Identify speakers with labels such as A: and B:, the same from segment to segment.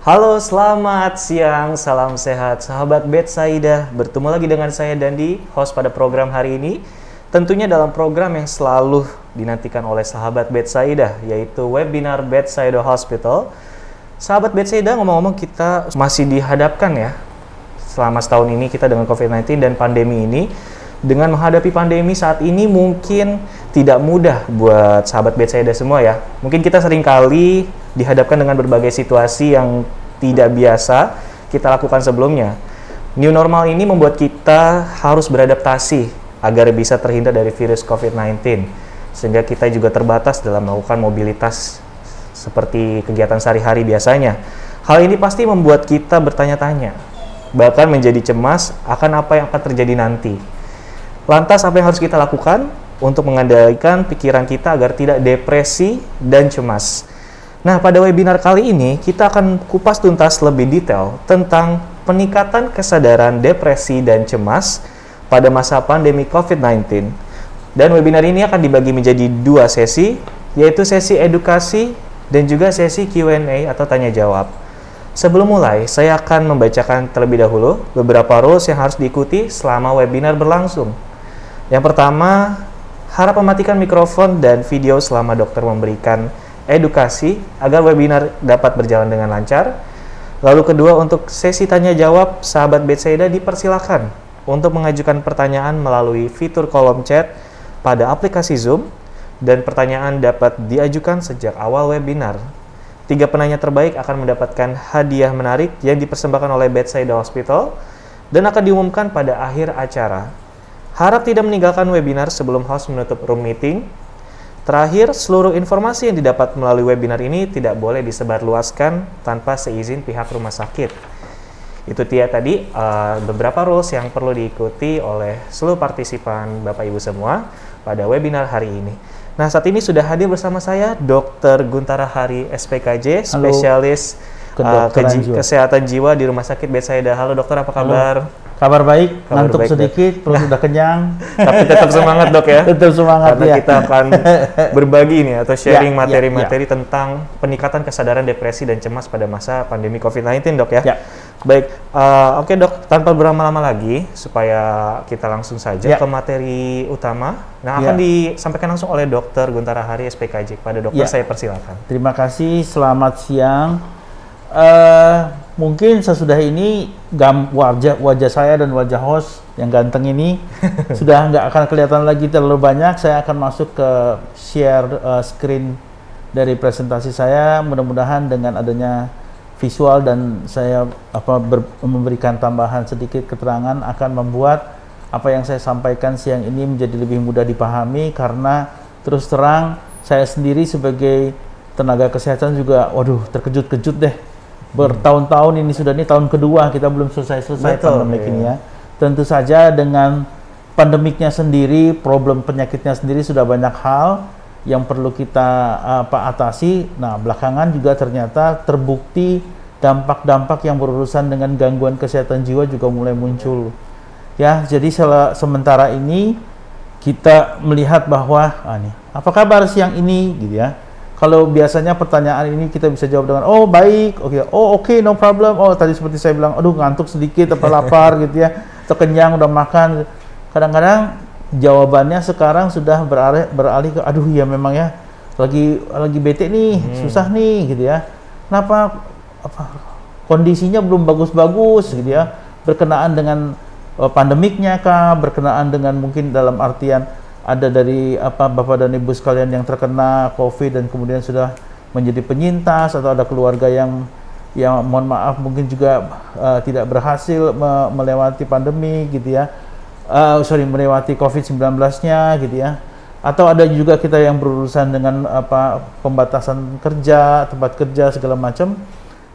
A: Halo, selamat siang, salam sehat, sahabat Betsaidah. Bertemu lagi dengan saya Dandi, host pada program hari ini. Tentunya dalam program yang selalu dinantikan oleh sahabat Betsaidah, yaitu webinar Betsaidah Hospital. Sahabat Betsaidah, ngomong-ngomong kita masih dihadapkan ya, selama setahun ini kita dengan COVID-19 dan pandemi ini. Dengan menghadapi pandemi saat ini mungkin tidak mudah buat sahabat Betsaidah semua ya. Mungkin kita seringkali dihadapkan dengan berbagai situasi yang tidak biasa kita lakukan sebelumnya. New normal ini membuat kita harus beradaptasi agar bisa terhindar dari virus COVID-19. Sehingga kita juga terbatas dalam melakukan mobilitas seperti kegiatan sehari-hari biasanya. Hal ini pasti membuat kita bertanya-tanya, bahkan menjadi cemas akan apa yang akan terjadi nanti. Lantas apa yang harus kita lakukan untuk mengendalikan pikiran kita agar tidak depresi dan cemas? Nah, pada webinar kali ini kita akan kupas tuntas lebih detail tentang peningkatan kesadaran depresi dan cemas pada masa pandemi COVID-19. Dan webinar ini akan dibagi menjadi dua sesi, yaitu sesi edukasi dan juga sesi Q&A atau tanya jawab. Sebelum mulai, saya akan membacakan terlebih dahulu beberapa rules yang harus diikuti selama webinar berlangsung. Yang pertama, harap mematikan mikrofon dan video selama dokter memberikan edukasi agar webinar dapat berjalan dengan lancar. Lalu kedua, untuk sesi tanya jawab, sahabat Betsaidah dipersilakan untuk mengajukan pertanyaan melalui fitur kolom chat pada aplikasi Zoom, dan pertanyaan dapat diajukan sejak awal webinar. 3 penanya terbaik akan mendapatkan hadiah menarik yang dipersembahkan oleh Betsaidah Hospital dan akan diumumkan pada akhir acara. Harap tidak meninggalkan webinar sebelum host menutup room meeting. Terakhir, seluruh informasi yang didapat melalui webinar ini tidak boleh disebarluaskan tanpa seizin pihak rumah sakit. Itu dia tadi beberapa rules yang perlu diikuti oleh seluruh partisipan Bapak Ibu semua pada webinar hari ini. Nah, saat ini sudah hadir bersama saya Dr. Guntara Hari, SPKJ, spesialis kesehatan jiwa di Rumah Sakit Betsaidah. Halo dokter, apa kabar?
B: Kabar baik, ngantuk sedikit, perut sudah kenyang.
A: Tapi tetap semangat dok ya.
B: Tetap semangat.
A: Karena kita akan berbagi nih atau sharing materi-materi tentang peningkatan kesadaran depresi dan cemas pada masa pandemi COVID-19 dok ya. Baik, oke dok, tanpa berlama-lama lagi supaya kita langsung saja ke materi utama. Nah, akan disampaikan langsung oleh Dr. Guntara Hari, SPKJ. Pada dokter saya persilakan.
B: Terima kasih, selamat siang. Mungkin sesudah ini wajah saya dan wajah host yang ganteng ini sudah nggak akan kelihatan lagi terlalu banyak. Saya akan masuk ke share screen dari presentasi saya. Mudah-mudahan dengan adanya visual dan saya memberikan tambahan sedikit keterangan akan membuat apa yang saya sampaikan siang ini menjadi lebih mudah dipahami, karena terus terang saya sendiri sebagai tenaga kesehatan juga terkejut-kejut deh. Bertahun-tahun ini sudah, ini tahun kedua kita belum selesai pandemik ini ya. Tentu saja dengan pandemiknya sendiri, problem penyakitnya sendiri sudah banyak hal yang perlu kita atasi. Nah, belakangan juga ternyata terbukti dampak-dampak yang berurusan dengan gangguan kesehatan jiwa juga mulai muncul. Ya, jadi sementara ini kita melihat bahwa apa kabar siang ini gitu ya. Kalau biasanya pertanyaan ini kita bisa jawab dengan oh baik, oke, no problem. Oh, tadi seperti saya bilang, aduh ngantuk sedikit, apa lapar gitu ya, atau kenyang udah makan. Kadang-kadang jawabannya sekarang sudah beralih ke aduh ya memang ya lagi bete nih, susah nih gitu ya. Kenapa kondisinya belum bagus-bagus gitu ya, berkenaan dengan pandemiknya kah, berkenaan dengan mungkin dalam artian ada dari Bapak dan Ibu sekalian yang terkena COVID dan kemudian sudah menjadi penyintas, atau ada keluarga yang mohon maaf mungkin juga tidak berhasil melewati pandemi gitu ya, melewati COVID-19-nya gitu ya, atau ada juga kita yang berurusan dengan pembatasan kerja, tempat kerja segala macam,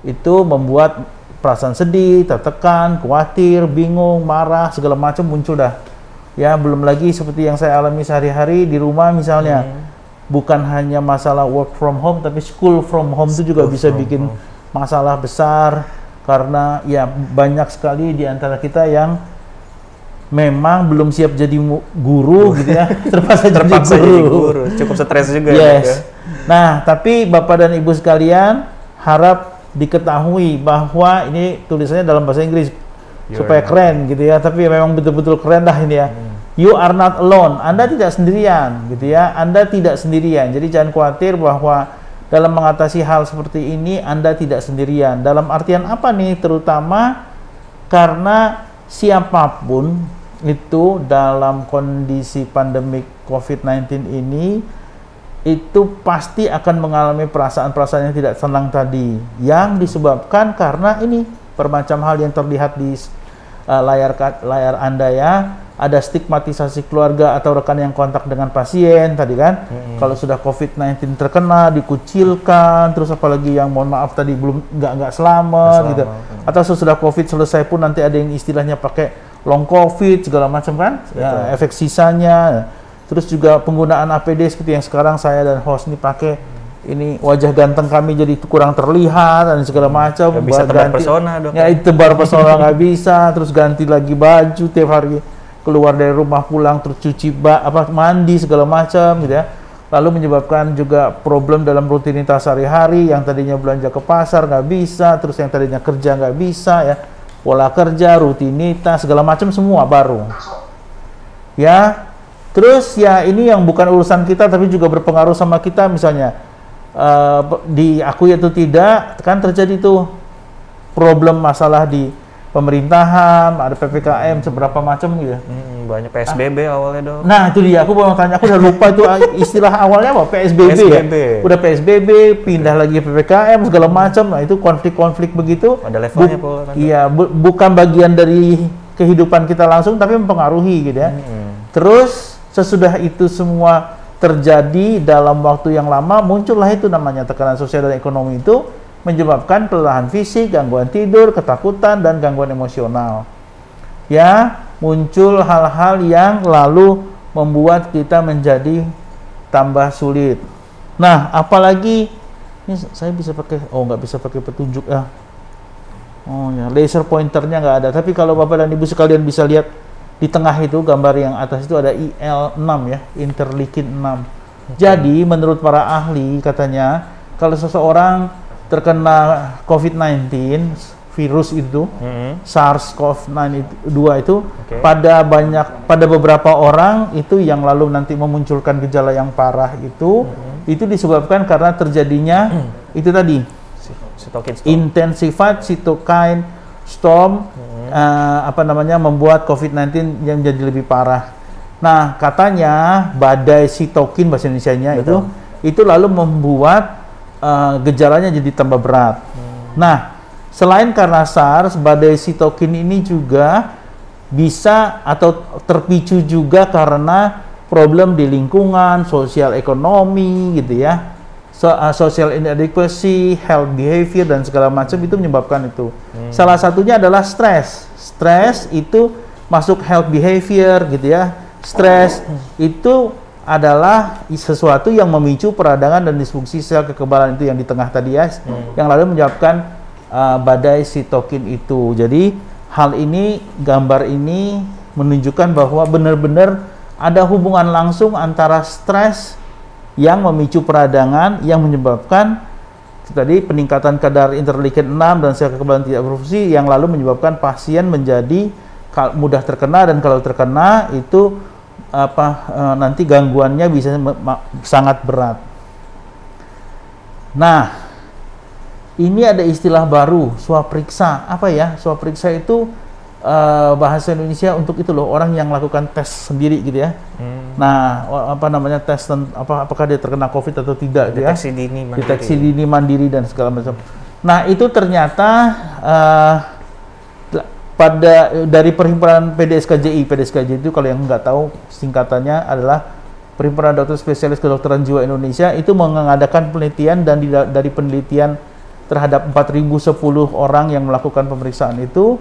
B: itu membuat perasaan sedih, tertekan, khawatir, bingung, marah segala macam muncul dah. Ya, belum lagi seperti yang saya alami sehari-hari di rumah misalnya. Bukan hanya masalah work from home, tapi school from home itu juga bisa bikin masalah besar. Karena ya banyak sekali di antara kita yang memang belum siap jadi guru gitu ya. Terpaksa jadi guru.
A: Cukup stres juga
B: ya. Nah, tapi Bapak dan Ibu sekalian, harap diketahui bahwa ini tulisannya dalam bahasa Inggris supaya
A: not.
B: keren gitu ya, tapi memang betul-betul keren dah ini ya. You are not alone. Anda tidak sendirian gitu ya. Anda tidak sendirian. Jadi jangan khawatir bahwa dalam mengatasi hal seperti ini Anda tidak sendirian. Dalam artian apa nih? Terutama karena siapapun itu dalam kondisi pandemik COVID-19 ini itu pasti akan mengalami perasaan-perasaan yang tidak senang tadi, yang disebabkan karena ini bermacam hal yang terlihat di layar Anda ya. Ada stigmatisasi keluarga atau rekan yang kontak dengan pasien tadi kan. Kalau sudah COVID-19 terkena, dikucilkan, terus apalagi yang mohon maaf tadi belum nggak selamat gitu. Atau sesudah COVID selesai pun nanti ada yang istilahnya pakai long COVID segala macam kan, ya, efek sisanya. Terus juga penggunaan APD seperti yang sekarang saya dan host ini pakai, ini wajah ganteng kami jadi kurang terlihat dan segala macam.
A: Nggak bisa tebar pesona dong.
B: Ya itu tebar pesona nggak bisa, terus ganti lagi baju tiap hari, keluar dari rumah pulang terus cuci mandi segala macam gitu ya. Lalu menyebabkan juga problem dalam rutinitas sehari-hari, yang tadinya belanja ke pasar nggak bisa, terus yang tadinya kerja nggak bisa ya, pola kerja, rutinitas segala macam semua baru ya. Terus ya ini yang bukan urusan kita tapi juga berpengaruh sama kita, misalnya diakui atau tidak kan terjadi tuh problem masalah di pemerintahan, ada PPKM seberapa macam gitu.
A: Banyak PSBB awalnya dong.
B: Nah itu dia, aku mau tanya, aku udah lupa itu istilah awalnya apa, PSBB. Ya? Udah PSBB, pindah lagi PPKM segala macam. Nah itu konflik-konflik begitu.
A: Ada levelnya
B: iya, bukan bagian dari kehidupan kita langsung, tapi mempengaruhi gitu ya. Terus sesudah itu semua terjadi dalam waktu yang lama, muncullah itu namanya tekanan sosial dan ekonomi itu, menyebabkan kelelahan fisik, gangguan tidur, ketakutan, dan gangguan emosional. Ya, muncul hal-hal yang lalu membuat kita menjadi tambah sulit. Nah, apalagi ini saya bisa pakai, nggak bisa pakai petunjuk ya. Oh ya, laser pointernya nggak ada. Tapi kalau Bapak dan Ibu sekalian bisa lihat di tengah itu, gambar yang atas itu ada IL-6 ya, interleukin 6. Jadi, menurut para ahli katanya, kalau seseorang terkena COVID-19 virus itu, SARS-CoV-2 itu, pada beberapa orang itu yang lalu nanti memunculkan gejala yang parah itu disebabkan karena terjadinya itu tadi intensified cytokine storm, membuat COVID-19 yang jadi lebih parah. Nah, katanya badai sitokin bahasa Indonesianya itu lalu membuat gejalanya jadi tambah berat. Nah, selain karena SARS, badai sitokin ini juga bisa atau terpicu juga karena problem di lingkungan, sosial ekonomi gitu ya. Social inadequacy, health behavior dan segala macam itu menyebabkan itu. Salah satunya adalah stres. Stres itu masuk health behavior gitu ya. Stres itu adalah sesuatu yang memicu peradangan dan disfungsi sel kekebalan itu yang di tengah tadi ya, yang lalu menyebabkan badai sitokin itu. Jadi hal ini, gambar ini menunjukkan bahwa benar-benar ada hubungan langsung antara stres yang memicu peradangan yang menyebabkan tadi peningkatan kadar interleukin 6 dan sel kekebalan tidak berfungsi, yang lalu menyebabkan pasien menjadi mudah terkena, dan kalau terkena itu nanti gangguannya bisa sangat berat. Nah, ini ada istilah baru, swapriksa. Apa ya? Swapriksa itu bahasa Indonesia untuk itu loh, orang yang melakukan tes sendiri gitu ya. Nah, tes apakah dia terkena COVID atau tidak,
A: deteksi
B: ya?
A: dini mandiri.
B: Deteksi dini mandiri dan segala macam. Nah, itu ternyata dari perhimpunan PDSKJI itu, kalau yang nggak tahu singkatannya adalah Perhimpunan Dokter Spesialis Kedokteran Jiwa Indonesia, itu mengadakan penelitian, dan dari penelitian terhadap 4.010 orang yang melakukan pemeriksaan itu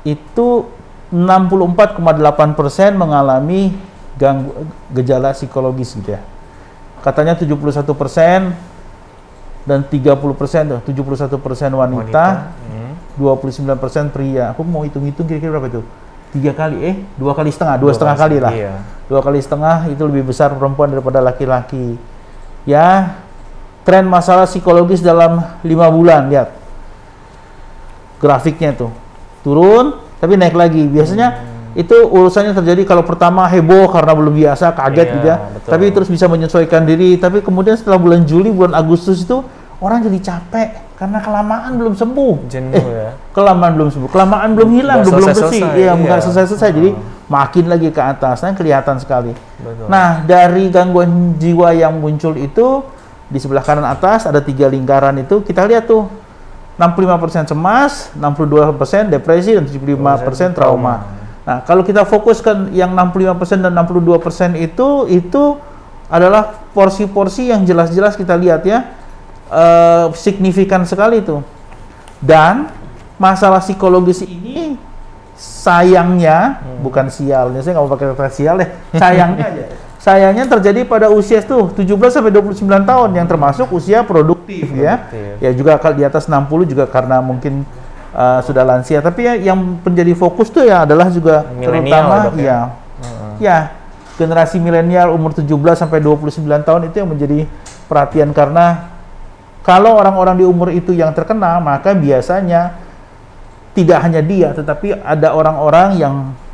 B: 64,8% mengalami gejala psikologis gitu ya. Katanya 71% dan 30%, 71% wanita. 29% pria. Aku mau hitung-hitung kira-kira berapa itu? 2 kali setengah kali lah. Iya. 2 kali setengah itu lebih besar perempuan daripada laki-laki. Ya, tren masalah psikologis dalam 5 bulan, lihat. grafiknya tuh. Turun, tapi naik lagi. Biasanya itu urusannya terjadi kalau pertama heboh karena belum biasa, kaget
A: Iya,
B: gitu ya.
A: betul.
B: Tapi terus bisa menyesuaikan diri. Tapi kemudian setelah bulan Juli, bulan Agustus itu orang jadi capek karena kelamaan belum sembuh.
A: Jenuh ya.
B: Kelamaan belum sembuh, kelamaan belum hilang,
A: Nggak
B: belum
A: selesai-selesai,
B: bersih. Iya,
A: iya.
B: nggak selesai-selesai. Jadi makin lagi ke atas. Nah, kelihatan sekali.
A: Betul.
B: Nah, dari gangguan jiwa yang muncul itu di sebelah kanan atas ada 3 lingkaran itu kita lihat tuh 65% cemas, 62% depresi, dan 75% trauma. Nah, kalau kita fokuskan yang 65% dan 62% itu adalah porsi-porsi yang jelas-jelas kita lihat ya, signifikan sekali itu. Dan masalah psikologis ini sayangnya, bukan sialnya, saya nggak mau pakai kata sial ya, sayangnya aja. Sayangnya terjadi pada usia tuh 17 sampai 29 tahun yang termasuk usia produktif ya. Ya juga kalau di atas 60 juga karena mungkin sudah lansia, tapi ya yang menjadi fokus tuh ya adalah juga terutama ya generasi milenial umur 17 sampai 29 tahun itu yang menjadi perhatian, karena kalau orang-orang di umur itu yang terkena, maka biasanya tidak hanya dia, tetapi ada orang-orang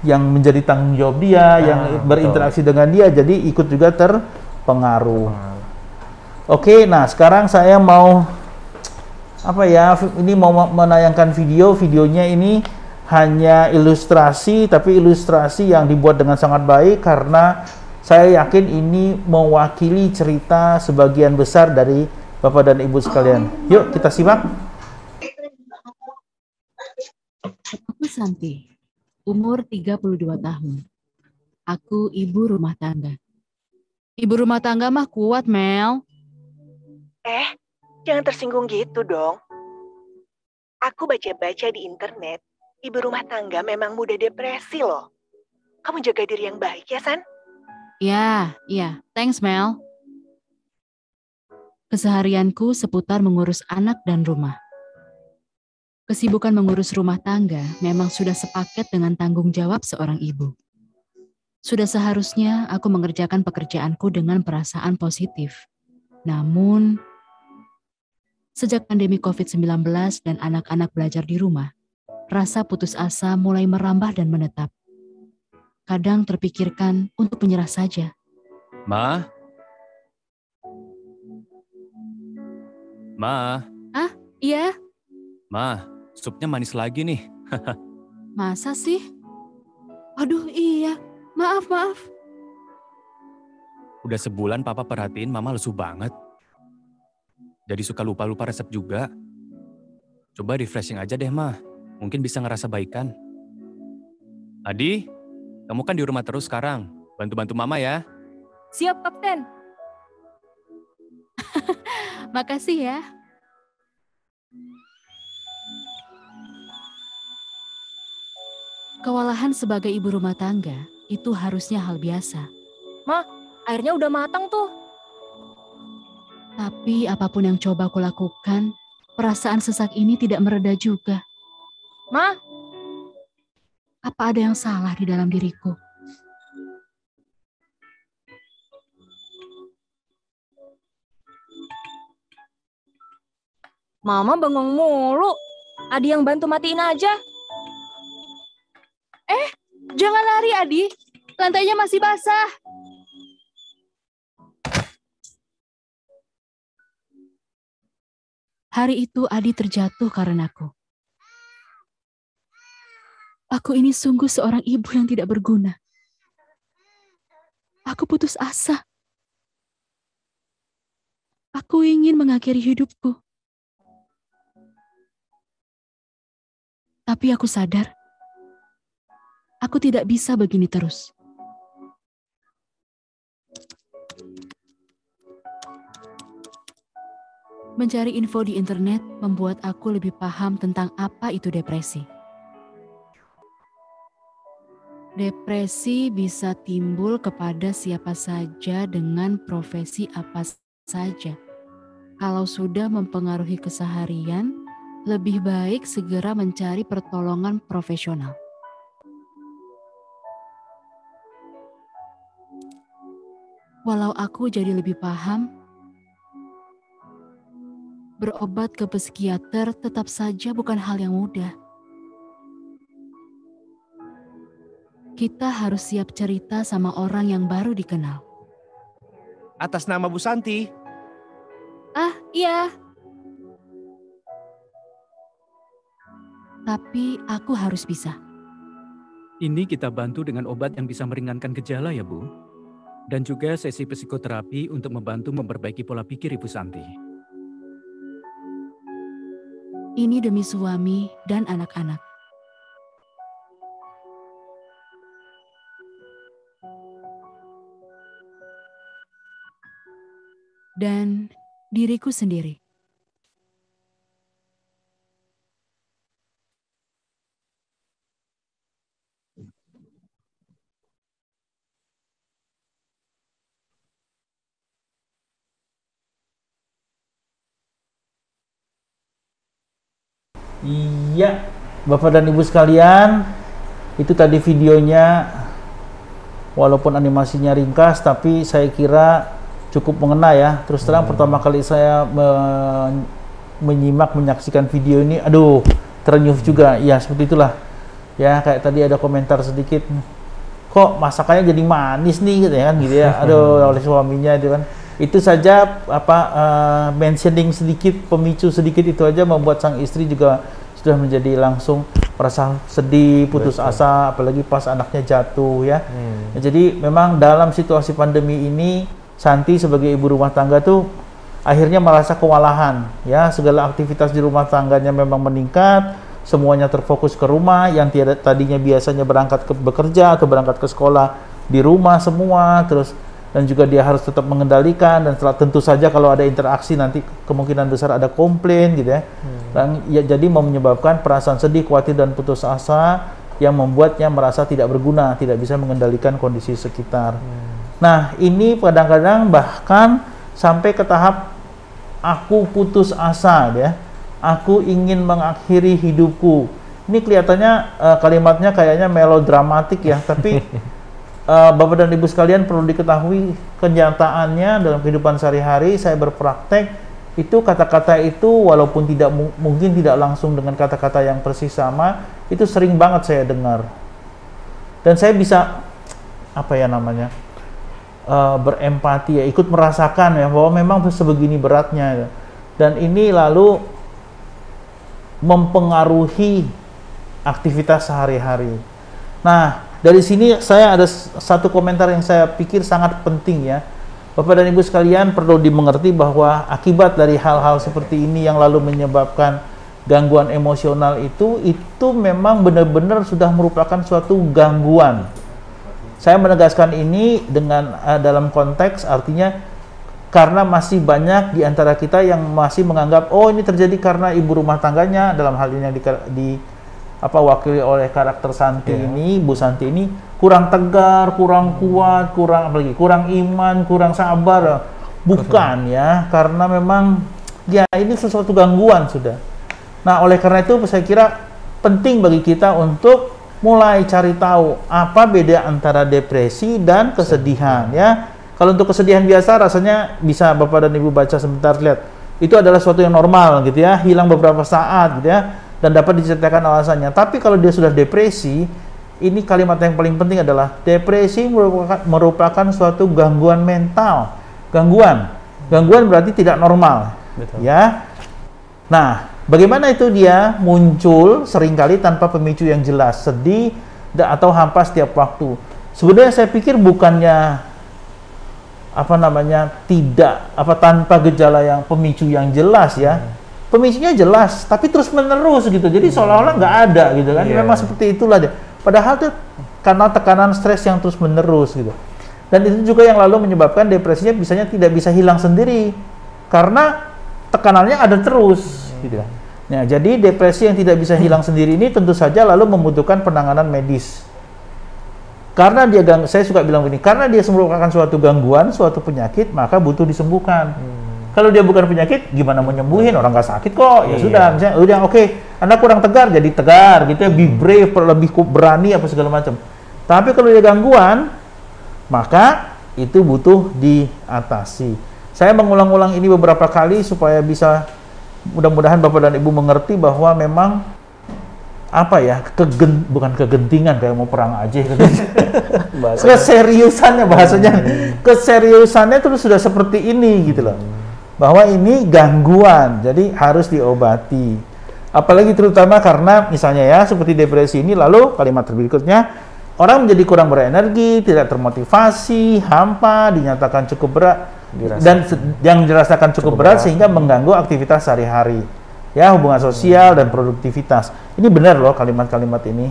B: yang menjadi tanggung jawab dia, yang berinteraksi dengan dia, jadi ikut juga terpengaruh. Oke, nah sekarang saya mau ini mau menayangkan videonya ini hanya ilustrasi, tapi ilustrasi yang dibuat dengan sangat baik karena saya yakin ini mewakili cerita sebagian besar dari Bapak dan Ibu sekalian. Yuk kita simak.
C: Aku Santi, umur 32 tahun. Aku ibu rumah tangga. Ibu rumah tangga mah kuat, Mel.
D: Jangan tersinggung gitu dong. Aku baca-baca di internet, ibu rumah tangga memang mudah depresi loh. Kamu jaga diri yang baik ya, San?
C: Iya, thanks Mel. Keseharianku seputar mengurus anak dan rumah. Kesibukan mengurus rumah tangga memang sudah sepaket dengan tanggung jawab seorang ibu. Sudah seharusnya aku mengerjakan pekerjaanku dengan perasaan positif. Namun, sejak pandemi COVID-19 dan anak-anak belajar di rumah, rasa putus asa mulai merambah dan menetap. Kadang terpikirkan untuk menyerah saja.
E: Ma? Ma?
C: Iya,
E: Ma, supnya manis lagi nih.
C: masa sih? Aduh iya, maaf.
E: Udah sebulan papa perhatiin mama lesu banget. Jadi suka lupa-lupa resep juga. Coba refreshing aja deh, Ma. Mungkin bisa ngerasa baikan. Adi, kamu kan di rumah terus sekarang. Bantu-bantu mama ya.
C: Siap, Kapten. Makasih ya. Kewalahan sebagai ibu rumah tangga itu harusnya hal biasa.
F: Ma, airnya udah matang tuh.
C: Tapi apapun yang coba aku lakukan, perasaan sesak ini tidak mereda juga.
F: Ma,
C: Apa ada yang salah di dalam diriku?
F: Mama bengong mulu. Adi yang bantu matiin aja.
C: Jangan lari, Adi. Lantainya masih basah. Hari itu Adi terjatuh karenaku. Aku ini sungguh seorang ibu yang tidak berguna. Aku putus asa. Aku ingin mengakhiri hidupku. Tapi aku sadar, aku tidak bisa begini terus. Mencari info di internet membuat aku lebih paham tentang apa itu depresi. Depresi bisa timbul kepada siapa saja dengan profesi apa saja. Kalau sudah mempengaruhi keseharian, lebih baik segera mencari pertolongan profesional. Walau aku jadi lebih paham, Berobat ke psikiater tetap saja bukan hal yang mudah. Kita harus siap cerita sama orang yang baru dikenal.
G: Atas nama Bu Santi.
F: Ah, iya.
C: Tapi aku harus bisa.
E: Ini kita bantu dengan obat yang bisa meringankan gejala ya Bu. Dan juga sesi psikoterapi untuk membantu memperbaiki pola pikir Ibu Santi.
C: Ini demi suami dan anak-anak. Dan diriku sendiri.
B: Iya, Bapak dan Ibu sekalian, itu tadi videonya, walaupun animasinya ringkas, tapi saya kira cukup mengena ya. Terus terang pertama kali saya menyaksikan video ini, aduh, terenyuh juga. Ya seperti itulah. Ya kayak tadi ada komentar sedikit, kok masakannya jadi manis nih gitu ya kan, gitu ya. Aduh, oleh suaminya itu kan. Itu saja mentioning sedikit, pemicu sedikit itu aja membuat sang istri juga sudah menjadi langsung merasa sedih, putus asa, apalagi pas anaknya jatuh ya. Jadi memang dalam situasi pandemi ini Santi sebagai ibu rumah tangga tuh akhirnya merasa kewalahan ya, segala aktivitas di rumah tangganya memang meningkat, semuanya terfokus ke rumah, yang tadinya biasanya berangkat ke bekerja atau berangkat ke sekolah di rumah semua, terus dan juga dia harus tetap mengendalikan, dan tentu saja kalau ada interaksi nanti kemungkinan besar ada komplain gitu ya. Dan ya, jadi menyebabkan perasaan sedih, khawatir dan putus asa yang membuatnya merasa tidak berguna, tidak bisa mengendalikan kondisi sekitar. Nah, ini kadang-kadang bahkan sampai ke tahap aku putus asa ya. Aku ingin mengakhiri hidupku. Ini kelihatannya kalimatnya kayaknya melodramatik ya, tapi Bapak dan Ibu sekalian perlu diketahui kenyataannya dalam kehidupan sehari-hari saya berpraktek itu kata-kata itu walaupun tidak mungkin tidak langsung dengan kata-kata yang persis sama, itu sering banget saya dengar. Dan saya bisa apa ya namanya? Berempati ya, ikut merasakan ya bahwa memang sebegini beratnya ya. Dan ini lalu mempengaruhi aktivitas sehari-hari. Nah, dari sini saya ada satu komentar yang saya pikir sangat penting ya. Bapak dan Ibu sekalian perlu dimengerti bahwa akibat dari hal-hal seperti ini yang lalu menyebabkan gangguan emosional itu memang benar-benar sudah merupakan suatu gangguan. Saya menegaskan ini dengan dalam konteks artinya karena masih banyak di antara kita yang masih menganggap oh ini terjadi karena ibu rumah tangganya, dalam hal ini yang wakili oleh karakter Santi ini, Bu Santi ini kurang tegar, kurang kuat, kurang iman, kurang sabar. Bukan ya, karena memang ya ini sesuatu gangguan sudah. Nah, oleh karena itu saya kira penting bagi kita untuk mulai cari tahu apa beda antara depresi dan kesedihan ya. Kalau untuk kesedihan biasa rasanya bisa Bapak dan Ibu baca sebentar, lihat. Itu adalah sesuatu yang normal gitu ya, hilang beberapa saat gitu ya, dan dapat diceritakan alasannya. Tapi kalau dia sudah depresi, ini kalimat yang paling penting adalah depresi merupakan suatu gangguan mental. Gangguan berarti tidak normal. Betul. Ya. Nah, bagaimana itu dia muncul seringkali tanpa pemicu yang jelas, sedih atau hampa setiap waktu. Sebenarnya saya pikir bukannya tanpa gejala yang pemicu yang jelas ya. Pemicunya jelas, tapi terus menerus gitu. Jadi seolah-olah nggak ada gitu kan. Memang seperti itulah dia. Padahal itu karena tekanan stres yang terus menerus gitu. Dan itu juga yang lalu menyebabkan depresinya biasanya tidak bisa hilang sendiri karena tekanannya ada terus gitu. Nah, jadi depresi yang tidak bisa hilang sendiri ini tentu saja lalu membutuhkan penanganan medis. Karena saya suka bilang begini, karena dia merupakan suatu gangguan, suatu penyakit, maka butuh disembuhkan. Kalau dia bukan penyakit, gimana mau nyembuhin? Orang nggak sakit kok. Ya sudah, misalnya udah oke, Anda kurang tegar, jadi tegar gitu ya, be brave, lebih berani apa segala macam. Tapi kalau dia gangguan, maka itu butuh diatasi. Saya mengulang-ulang ini beberapa kali supaya bisa mudah-mudahan Bapak dan Ibu mengerti bahwa memang apa ya, bukan kegentingan kayak mau perang aja gitu. Keseriusannya bahasanya, keseriusannya itu sudah seperti ini gitu loh. Bahwa ini gangguan, jadi harus diobati. Apalagi terutama karena misalnya ya seperti depresi ini, lalu kalimat berikutnya, orang menjadi kurang berenergi, tidak termotivasi, hampa, dinyatakan cukup berat, dan yang dirasakan cukup berat sehingga mengganggu aktivitas sehari-hari. Ya, hubungan sosial dan produktivitas. Ini benar loh kalimat-kalimat ini.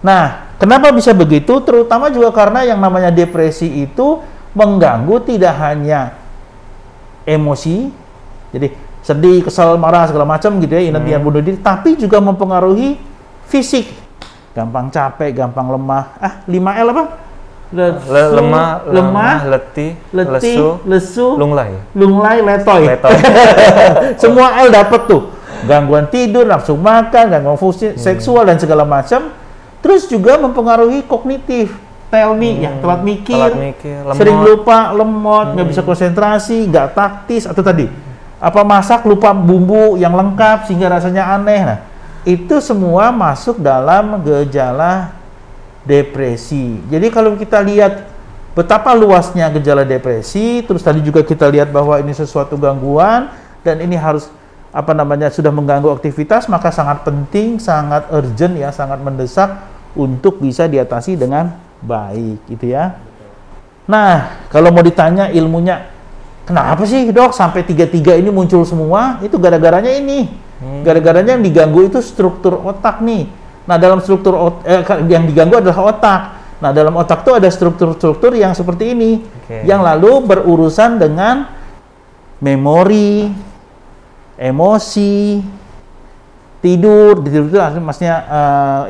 B: Nah, kenapa bisa begitu? Terutama juga karena yang namanya depresi itu mengganggu tidak hanya emosi, jadi sedih, kesal, marah, segala macam gitu ya, ingat bunuh diri, tapi juga mempengaruhi fisik. Gampang capek, gampang lemah. 5L apa? Lemah, letih, lesu, lunglai, letoy. Semua L dapat tuh. Gangguan tidur, nafsu makan, gangguan fungsi seksual dan segala macam. Terus juga mempengaruhi kognitif. Telmi, yang telat mikir, sering lupa, lemot, nggak bisa konsentrasi, nggak taktis, atau tadi apa masak lupa bumbu yang lengkap sehingga rasanya aneh. Nah, itu semua masuk dalam gejala depresi. Jadi kalau kita lihat betapa luasnya gejala depresi, terus tadi juga kita lihat bahwa ini sesuatu gangguan dan ini harus sudah mengganggu aktivitas, maka sangat penting, sangat urgent ya, sangat mendesak untuk bisa diatasi dengan baik gitu ya. Nah, kalau mau ditanya ilmunya, kenapa sih dok sampai tiga-tiga ini muncul semua? Itu gara-garanya ini. Gara-garanya yang diganggu itu struktur otak nih. Nah, dalam struktur yang diganggu adalah otak. Nah, dalam otak itu ada struktur-struktur yang seperti ini, yang lalu berurusan dengan memori, emosi, tidur itu maksudnya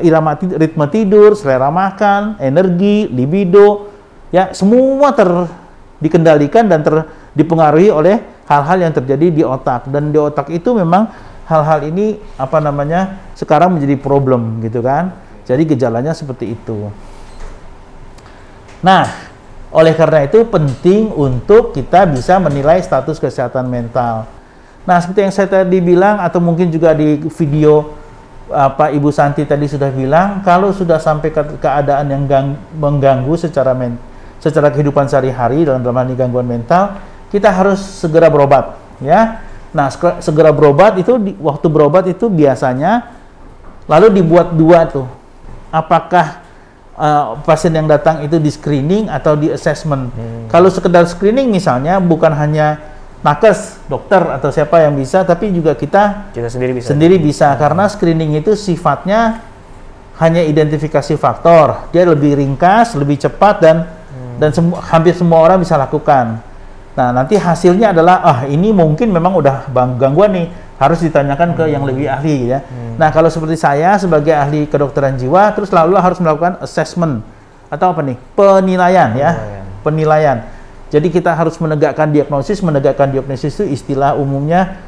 B: irama ritme tidur, selera makan, energi, libido, ya semua dikendalikan dan dipengaruhi oleh hal-hal yang terjadi di otak. Dan di otak itu memang hal-hal ini sekarang menjadi problem gitu kan. Jadi gejalanya seperti itu. Nah, oleh karena itu penting untuk kita bisa menilai status kesehatan mental. Nah, seperti yang saya tadi bilang atau mungkin juga di video Ibu Santi tadi sudah bilang, kalau sudah sampai ke keadaan yang mengganggu secara kehidupan sehari-hari dalam hal ini gangguan mental, kita harus segera berobat ya. Nah, segera berobat itu waktu berobat itu biasanya lalu dibuat dua tuh. Apakah pasien yang datang itu di screening atau di assessment? Kalau sekedar screening misalnya, bukan hanya nakes, dokter atau siapa yang bisa, tapi juga kita sendiri bisa karena screening itu sifatnya hanya identifikasi faktor. Dia lebih ringkas, lebih cepat dan hampir semua orang bisa lakukan. Nah, nanti hasilnya adalah ini mungkin memang udah gangguan nih, harus ditanyakan ke yang lebih ahli ya. Nah, kalau seperti saya sebagai ahli kedokteran jiwa, terus lalu harus melakukan assessment atau apa nih? Penilaian ya. Penilaian. Jadi kita harus menegakkan diagnosis itu istilah umumnya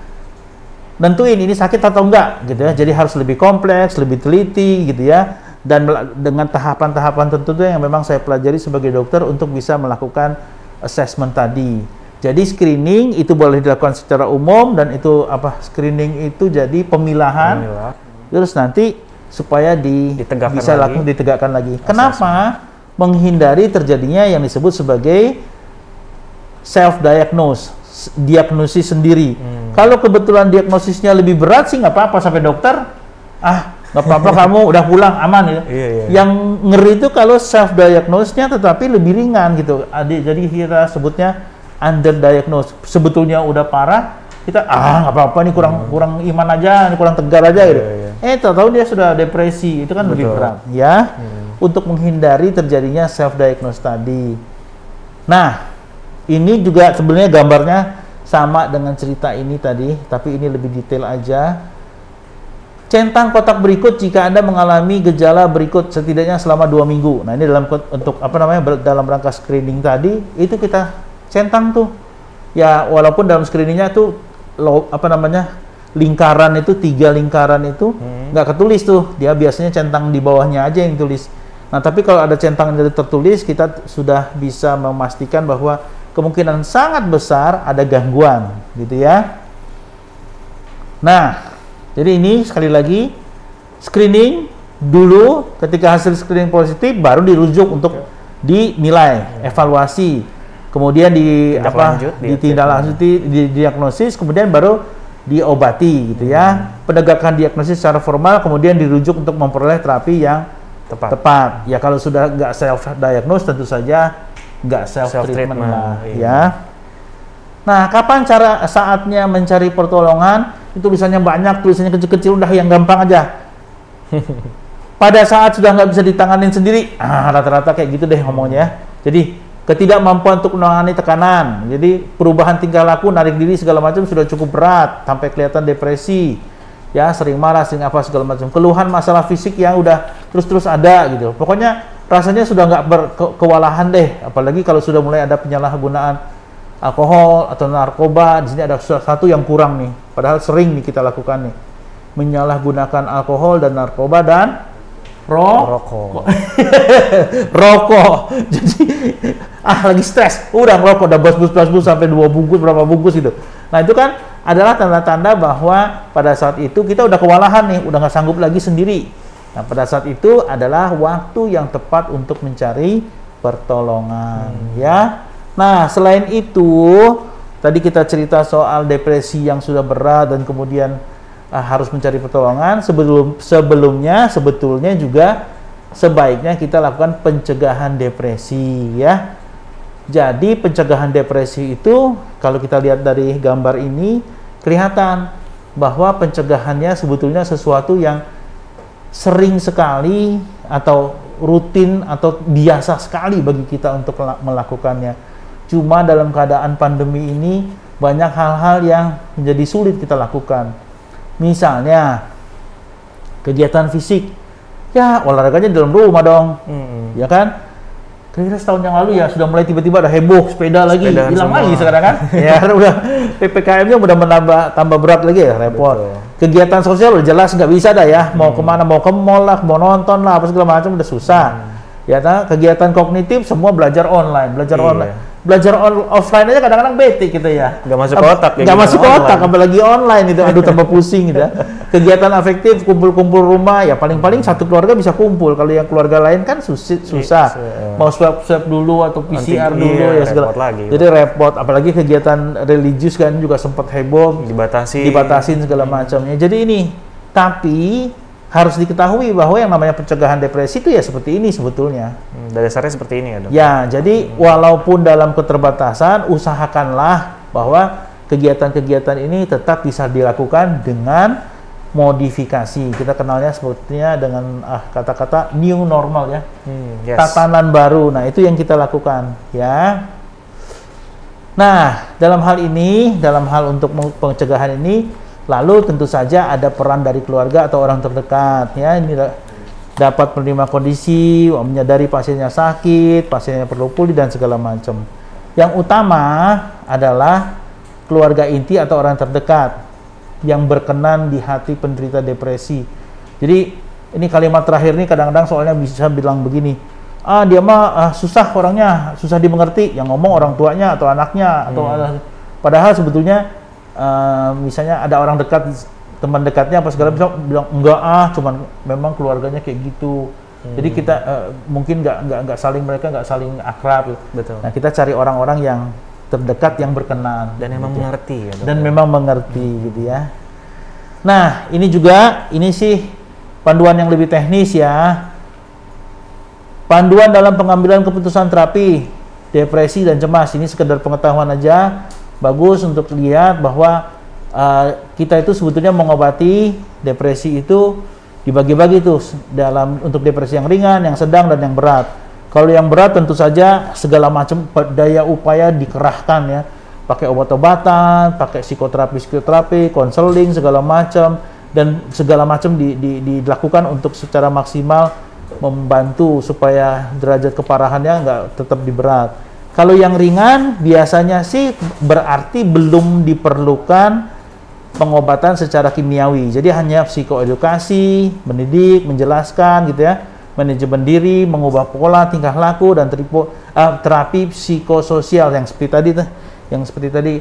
B: nentuin ini sakit atau enggak gitu ya. Jadi harus lebih kompleks, lebih teliti gitu ya. Dan dengan tahapan-tahapan tertentu yang memang saya pelajari sebagai dokter untuk bisa melakukan assessment tadi. Jadi screening itu boleh dilakukan secara umum dan itu screening itu jadi pemilahan. Terus nanti supaya ditegakkan lagi. Kenapa? Menghindari terjadinya yang disebut sebagai self-diagnose, diagnosis sendiri. Kalau kebetulan diagnosisnya lebih berat sih nggak apa-apa sampai dokter, nggak apa-apa kamu udah pulang aman ya. Yang ngeri itu kalau self-diagnose-nya tetapi lebih ringan gitu. Jadi kita sebutnya underdiagnosed. Sebetulnya udah parah, kita nggak apa-apa nih kurang iman aja, kurang tegar aja gitu. Tahu dia sudah depresi, itu kan lebih berat ya. Untuk menghindari terjadinya self-diagnose tadi. Nah, ini juga sebenarnya gambarnya sama dengan cerita ini tadi, tapi ini lebih detail aja. Centang kotak berikut jika Anda mengalami gejala berikut setidaknya selama 2 minggu. Nah, ini dalam rangka screening tadi, itu kita centang tuh. Ya, walaupun dalam screeningnya tuh lingkaran itu 3 lingkaran itu nggak ketulis tuh. Dia biasanya centang di bawahnya aja yang tulis. Nah, tapi kalau ada centang yang tertulis, kita sudah bisa memastikan bahwa kemungkinan sangat besar ada gangguan, gitu ya. Nah, jadi ini sekali lagi screening dulu, ketika hasil screening positif baru dirujuk untuk dinilai, evaluasi, kemudian ditindaklanjuti, didiagnosis, kemudian baru diobati gitu ya. Penegakan diagnosis secara formal, kemudian dirujuk untuk memperoleh terapi yang tepat. Ya kalau sudah nggak self diagnose tentu saja nggak self treatment lah ya. Nah, kapan saatnya mencari pertolongan? Itu tulisannya banyak, tulisannya kecil-kecil, udah yang gampang aja. Pada saat sudah nggak bisa ditanganin sendiri, rata-rata kayak gitu deh ngomongnya. Jadi ketidakmampuan untuk menangani tekanan, jadi perubahan tingkah laku, narik diri segala macam sudah cukup berat, sampai kelihatan depresi, ya sering marah, sering apa segala macam. Keluhan masalah fisik yang udah terus-terus ada gitu. Pokoknya rasanya sudah nggak berkewalahan deh, apalagi kalau sudah mulai ada penyalahgunaan alkohol atau narkoba. Di sini ada satu yang kurang nih, padahal sering nih kita lakukan nih, menyalahgunakan alkohol dan narkoba dan rokok. Rokok. Jadi lagi stres, udah ngerokok, udah bus sampai 2 bungkus, berapa bungkus gitu. Nah itu kan adalah tanda-tanda bahwa pada saat itu kita udah kewalahan nih, udah nggak sanggup lagi sendiri. Nah pada saat itu adalah waktu yang tepat untuk mencari pertolongan ya. Nah selain itu tadi kita cerita soal depresi yang sudah berat dan kemudian harus mencari pertolongan. Sebelumnya sebetulnya juga sebaiknya kita lakukan pencegahan depresi ya. Jadi pencegahan depresi itu kalau kita lihat dari gambar ini kelihatan bahwa pencegahannya sebetulnya sesuatu yang sering sekali atau rutin atau biasa sekali bagi kita untuk melakukannya. Cuma dalam keadaan pandemi ini banyak hal-hal yang menjadi sulit kita lakukan. Misalnya kegiatan fisik, ya olahraganya di dalam rumah dong, ya kan? Kira-kira setahun yang lalu ya sudah mulai tiba-tiba ada heboh sepeda lagi, hilang lagi sekarang kan? Ya udah PPKM-nya udah tambah berat lagi ya, repot. Betul. Kegiatan sosial udah jelas nggak bisa dah ya, mau kemana, mau ke mall lah, mau nonton lah, apa segala macam udah susah. Ya kan? Kegiatan kognitif semua belajar online. Belajar offline aja kadang-kadang bete gitu ya.
A: Nggak masuk otak.
B: Nggak masuk otak, apalagi online itu. Aduh tambah pusing gitu ya. Kegiatan afektif, kumpul-kumpul rumah, ya paling-paling satu keluarga bisa kumpul. Kalau yang keluarga lain kan susah. Mau swab dulu atau PCR dulu ya segala. Jadi repot. Apalagi kegiatan religius kan juga sempat heboh. Dibatasin segala macamnya. Jadi ini, tapi harus diketahui bahwa yang namanya pencegahan depresi itu ya seperti ini sebetulnya.
A: Dasarnya seperti ini ya dok?
B: Ya, jadi walaupun dalam keterbatasan, usahakanlah bahwa kegiatan-kegiatan ini tetap bisa dilakukan dengan modifikasi. Kita kenalnya sebetulnya dengan kata-kata new normal ya. Tatanan baru. Nah, itu yang kita lakukan ya. Nah, dalam hal untuk pencegahan ini, lalu tentu saja ada peran dari keluarga atau orang terdekat ya. Ini dapat menerima kondisi, menyadari pasiennya sakit, pasiennya perlu pulih dan segala macam. Yang utama adalah keluarga inti atau orang terdekat yang berkenan di hati penderita depresi. Jadi ini kalimat terakhir ini kadang-kadang soalnya bisa bilang begini, dia mah susah orangnya, susah dimengerti. Yang ngomong orang tuanya atau anaknya atau padahal sebetulnya misalnya ada orang dekat, teman dekatnya apa segala bilang enggak cuman memang keluarganya kayak gitu. Jadi kita mungkin nggak saling akrab.
A: Betul.
B: Nah kita cari orang-orang yang terdekat yang berkenan
A: dan memang
B: gitu.
A: mengerti ya,
B: dan memang mengerti gitu ya. Nah ini sih panduan yang lebih teknis ya. Panduan dalam pengambilan keputusan terapi depresi dan cemas, ini sekedar pengetahuan aja, bagus untuk lihat bahwa kita itu sebetulnya mengobati depresi itu dibagi-bagi tuh untuk depresi yang ringan, yang sedang, dan yang berat. Kalau yang berat tentu saja segala macam daya upaya dikerahkan ya, pakai obat-obatan, pakai psikoterapi, konseling segala macam, dan segala macam dilakukan untuk secara maksimal membantu supaya derajat keparahannya nggak tetap di berat. Kalau yang ringan biasanya sih berarti belum diperlukan pengobatan secara kimiawi. Jadi hanya psikoedukasi, mendidik, menjelaskan gitu ya, manajemen diri, mengubah pola tingkah laku, dan terapi psikososial yang seperti tadi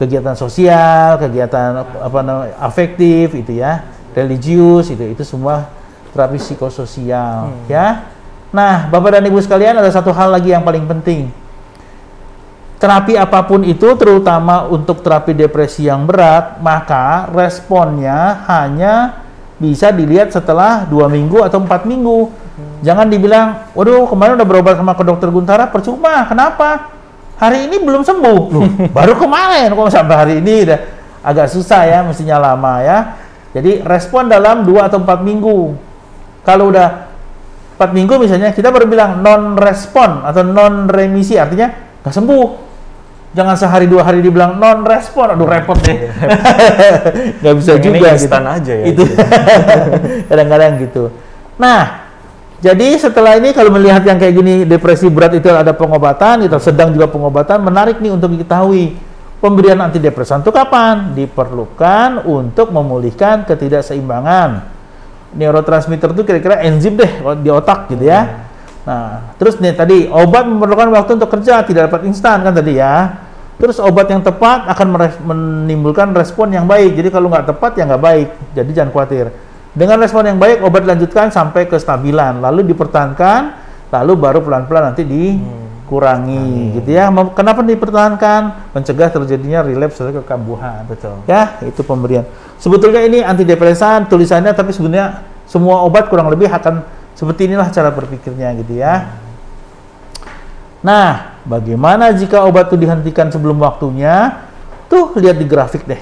B: kegiatan sosial, kegiatan apa namanya afektif itu ya, religius itu semua terapi psikososial ya. Nah, Bapak dan Ibu sekalian, ada satu hal lagi yang paling penting. Terapi apapun itu, terutama untuk terapi depresi yang berat, maka responnya hanya bisa dilihat setelah 2 minggu atau 4 minggu. Jangan dibilang, waduh kemarin udah berobat sama ke dokter Guntara, percuma, kenapa? Hari ini belum sembuh. Loh, baru kemarin, kok sampai hari ini udah agak susah ya, mestinya lama ya. Jadi respon dalam 2 atau 4 minggu. Kalau udah 4 minggu misalnya, kita baru bilang non-respon atau non-remisi, artinya nggak sembuh. Jangan sehari 2 hari dibilang non-respon, aduh repot deh. Nggak bisa
A: yang
B: juga
A: ini
B: gitu.
A: instan aja ya.
B: Itu kadang-kadang gitu. Nah, jadi setelah ini kalau melihat yang kayak gini, depresi berat itu ada pengobatan, itu sedang juga pengobatan, menarik nih untuk diketahui. Pemberian antidepresan itu kapan? Diperlukan untuk memulihkan ketidakseimbangan neurotransmitter itu, kira-kira enzim deh di otak gitu ya. Nah, terus nih tadi obat memerlukan waktu untuk kerja, tidak dapat instan kan tadi ya. Terus obat yang tepat akan menimbulkan respon yang baik. Jadi kalau nggak tepat ya nggak baik. Jadi jangan khawatir. Dengan respon yang baik, obat dilanjutkan sampai kestabilan, lalu dipertahankan, lalu baru pelan-pelan nanti dikurangi gitu ya. Kenapa dipertahankan? Mencegah terjadinya relapse atau kekambuhan.
A: Betul.
B: Ya, itu pemberian. Sebetulnya ini antidepresan tulisannya, tapi sebenarnya semua obat kurang lebih akan seperti inilah cara berpikirnya gitu ya. Nah, bagaimana jika obat itu dihentikan sebelum waktunya? Tuh, lihat di grafik deh.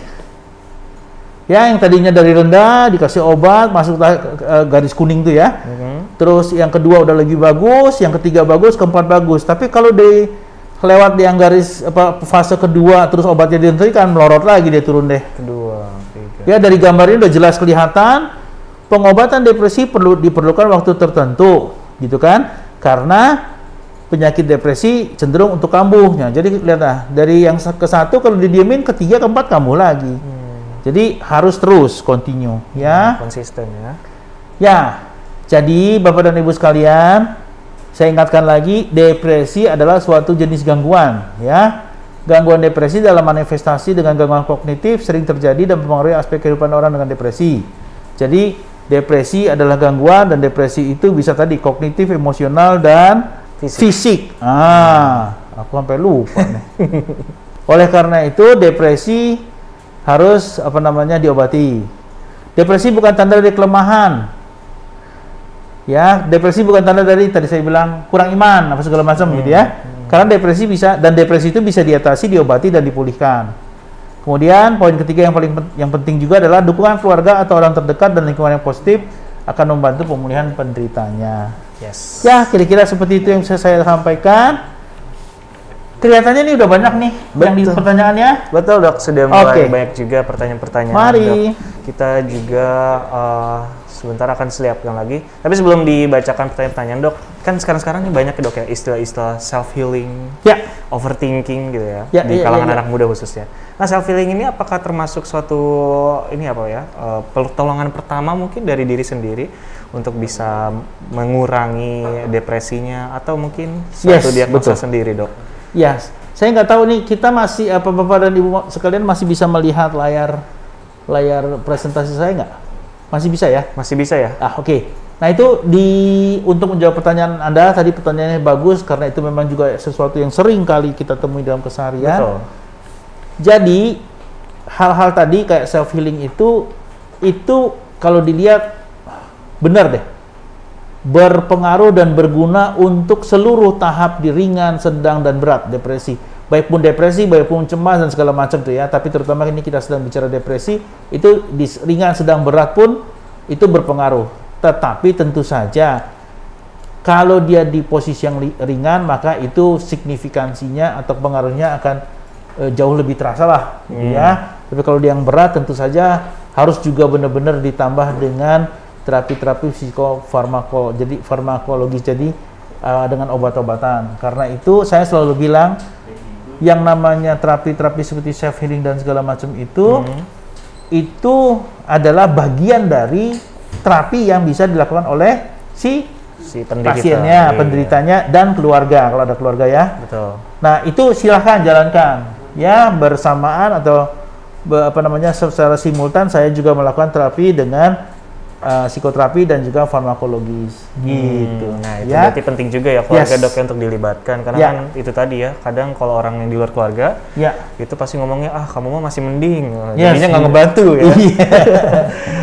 B: Ya, yang tadinya dari rendah dikasih obat, masuk garis kuning tuh ya. Terus yang kedua udah lebih bagus, yang ketiga bagus, keempat bagus. Tapi kalau lewat yang garis fase kedua terus obatnya dihentikan, melorot lagi dia turun deh.
A: Kedua, tiga.
B: Ya, dari gambar ini udah jelas kelihatan. Pengobatan depresi diperlukan waktu tertentu, gitu kan? Karena penyakit depresi cenderung untuk kambuhnya. Jadi lihat dari yang ke satu kalau didiemin, ketiga, keempat kambuh lagi. Jadi harus terus continue, ya.
A: Konsisten ya.
B: Ya, jadi Bapak dan Ibu sekalian, saya ingatkan lagi, depresi adalah suatu jenis gangguan, ya. Gangguan depresi dalam manifestasi dengan gangguan kognitif sering terjadi dan mempengaruhi aspek kehidupan orang dengan depresi. Jadi depresi adalah gangguan, dan depresi itu bisa tadi kognitif, emosional, dan fisik. Aku sampai lupa nih. Oleh karena itu depresi harus diobati. Depresi bukan tanda dari kelemahan. Ya, depresi bukan tanda dari tadi saya bilang kurang iman apa segala macam gitu ya. Karena depresi itu bisa diatasi, diobati, dan dipulihkan. Kemudian poin ketiga yang penting juga adalah dukungan keluarga atau orang terdekat dan lingkungan yang positif akan membantu pemulihan penderitanya.
A: Yes.
B: Ya, kira-kira seperti itu yang bisa saya sampaikan. Kelihatannya ini udah banyak nih yang di pertanyaannya.
A: Betul Dok, sudah mulai
B: Oke.
A: banyak juga pertanyaan-pertanyaan.
B: Mari.
A: Dok. Kita juga sebentar akan siapkan lagi. Tapi sebelum dibacakan pertanyaan-pertanyaan Dok, kan sekarang ini banyak ya Dok ya istilah-istilah self-healing,
B: Ya.
A: overthinking gitu ya,
B: Ya,
A: di
B: iya,
A: kalangan
B: iya.
A: anak muda khususnya. Nah, self-healing ini apakah termasuk suatu pertolongan pertama mungkin dari diri sendiri untuk bisa mengurangi depresinya, atau mungkin suatu diagnosa
B: betul.
A: sendiri Dok?
B: Ya, saya nggak tahu nih, kita masih Bapak dan Ibu sekalian masih bisa melihat layar presentasi saya nggak? Masih bisa ya?
A: Masih bisa ya?
B: Oke. Nah, itu untuk menjawab pertanyaan Anda tadi, pertanyaannya bagus karena itu memang juga sesuatu yang sering kali kita temui dalam keseharian.
A: Betul.
B: Jadi hal-hal tadi kayak self healing itu kalau dilihat benar deh, berpengaruh dan berguna untuk seluruh tahap di ringan, sedang, dan berat depresi. Baik pun depresi, baik pun cemas dan segala macam tuh ya. Tapi terutama ini kita sedang bicara depresi, itu di ringan, sedang, berat pun itu berpengaruh. Tetapi tentu saja kalau dia di posisi yang ringan, maka itu signifikansinya atau pengaruhnya akan jauh lebih terasa lah, gitu ya. Tapi kalau dia yang berat, tentu saja harus juga benar-benar ditambah dengan terapi-terapi farmakologis, jadi dengan obat-obatan. Karena itu saya selalu bilang yang namanya terapi-terapi seperti self healing dan segala macam itu adalah bagian dari terapi yang bisa dilakukan oleh si
A: penderita,
B: pasiennya, penderitanya, dan keluarga kalau ada keluarga ya.
A: Betul.
B: Nah, itu silahkan jalankan. ya bersamaan atau secara simultan saya juga melakukan terapi dengan psikoterapi dan juga farmakologis gitu.
A: Nah itu berarti penting juga ya keluarga dok untuk dilibatkan karena kan itu tadi ya kadang kalau orang yang di luar keluarga itu pasti ngomongnya kamu mah masih mending, jadinya nggak ngebantu ya.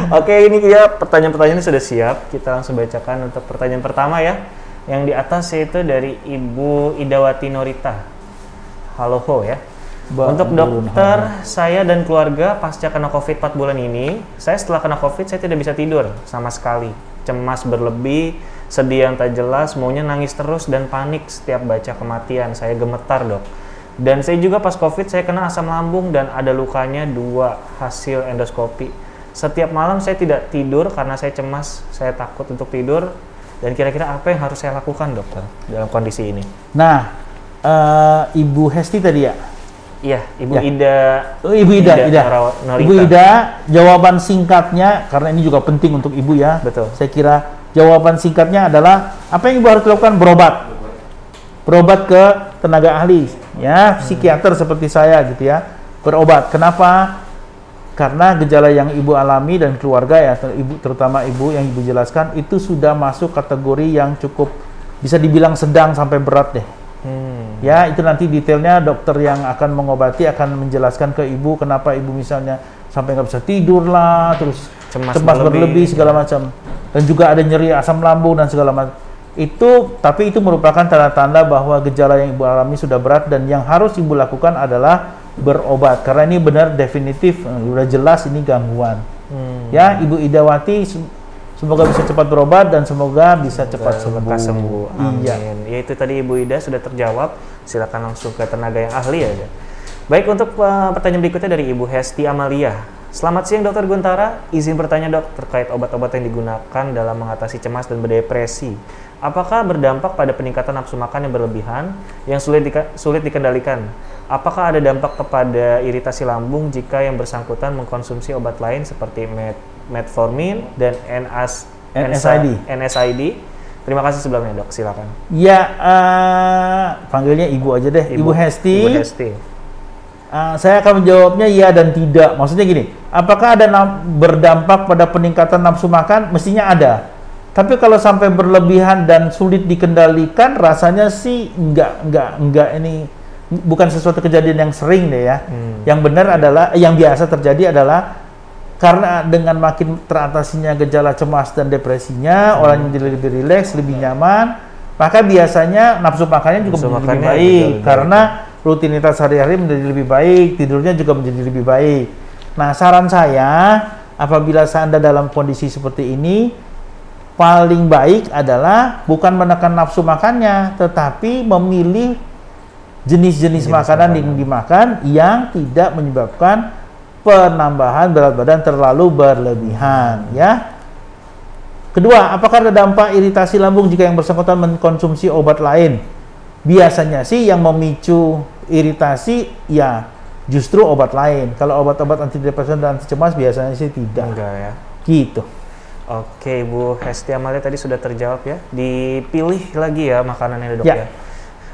A: Oke, ini ya pertanyaan-pertanyaan sudah siap, kita langsung bacakan untuk pertanyaan pertama ya. Yang di atas yaitu dari Ibu Idawati Norita. Halo ho ya. Untuk dokter, saya dan keluarga pasca kena COVID 4 bulan ini, saya setelah kena COVID saya tidak bisa tidur sama sekali. Cemas berlebih, sedih yang tak jelas, maunya nangis terus dan panik setiap baca kematian. Saya gemetar dok. Dan saya juga pas COVID saya kena asam lambung dan ada lukanya 2 hasil endoskopi. Setiap malam saya tidak tidur karena saya cemas, saya takut untuk tidur. Dan kira-kira apa yang harus saya lakukan dokter dalam kondisi ini?
B: Nah, Ibu Hesti tadi ya?
A: Iya, Ibu Ida.
B: Oh, Ibu Ida. Ibu Ida, jawaban singkatnya karena ini juga penting untuk Ibu ya.
A: Betul.
B: Saya kira jawaban singkatnya adalah apa yang Ibu harus lakukan? Berobat ke tenaga ahli, ya, psikiater seperti saya gitu ya. Berobat. Kenapa? Karena gejala yang Ibu alami dan keluarga ya, terutama Ibu yang Ibu jelaskan itu sudah masuk kategori yang cukup bisa dibilang sedang sampai berat deh. Ya, itu nanti detailnya dokter yang akan mengobati akan menjelaskan ke Ibu kenapa Ibu misalnya sampai nggak bisa tidur lah, terus cemas berlebih segala macam, dan juga ada nyeri asam lambung dan segala macam. Tapi itu merupakan tanda-tanda bahwa gejala yang Ibu alami sudah berat dan yang harus Ibu lakukan adalah berobat karena ini benar definitif, sudah jelas ini gangguan. Ya, Ibu Idawati semoga bisa cepat berobat dan semoga bisa cepat sembuh.
A: Amin. Ya itu tadi Ibu Ida sudah terjawab. Silakan langsung ke tenaga yang ahli ya. Baik, untuk pertanyaan berikutnya dari Ibu Hesti Amalia. Selamat siang Dokter Guntara. Izin bertanya dok terkait obat-obat yang digunakan dalam mengatasi cemas dan berdepresi. Apakah berdampak pada peningkatan nafsu makan yang berlebihan yang sulit dikendalikan? Apakah ada dampak kepada iritasi lambung jika yang bersangkutan mengkonsumsi obat lain seperti metformin dan NSAID? Terima kasih sebelumnya dok, silakan.
B: Ya, panggilnya Ibu aja deh, Ibu Hesti.
A: Ibu Hesti.
B: Saya akan menjawabnya ya dan tidak. Maksudnya gini, apakah ada berdampak pada peningkatan nafsu makan? Mestinya ada. Tapi kalau sampai berlebihan dan sulit dikendalikan, rasanya sih enggak ini bukan sesuatu kejadian yang sering deh ya. Yang benar adalah, yang biasa terjadi adalah karena dengan makin teratasinya gejala cemas dan depresinya, orang menjadi lebih rileks, lebih nyaman, maka biasanya nafsu makannya juga menjadi lebih baik karena rutinitas sehari-hari menjadi lebih baik, tidurnya juga menjadi lebih baik. Nah, saran saya apabila Anda dalam kondisi seperti ini, paling baik adalah bukan menekan nafsu makannya, tetapi memilih jenis-jenis makanan yang dimakan yang tidak menyebabkan penambahan berat badan terlalu berlebihan ya. Kedua, apakah ada dampak iritasi lambung jika yang bersangkutan mengkonsumsi obat lain? Biasanya sih yang memicu iritasi ya justru obat lain. Kalau obat-obat antidepresan dan anti cemas biasanya sih tidak.
A: Enggak ya.
B: Gitu.
A: Oke, Bu Hesti Amalia tadi sudah terjawab ya. Dipilih lagi ya makanannya dok ya.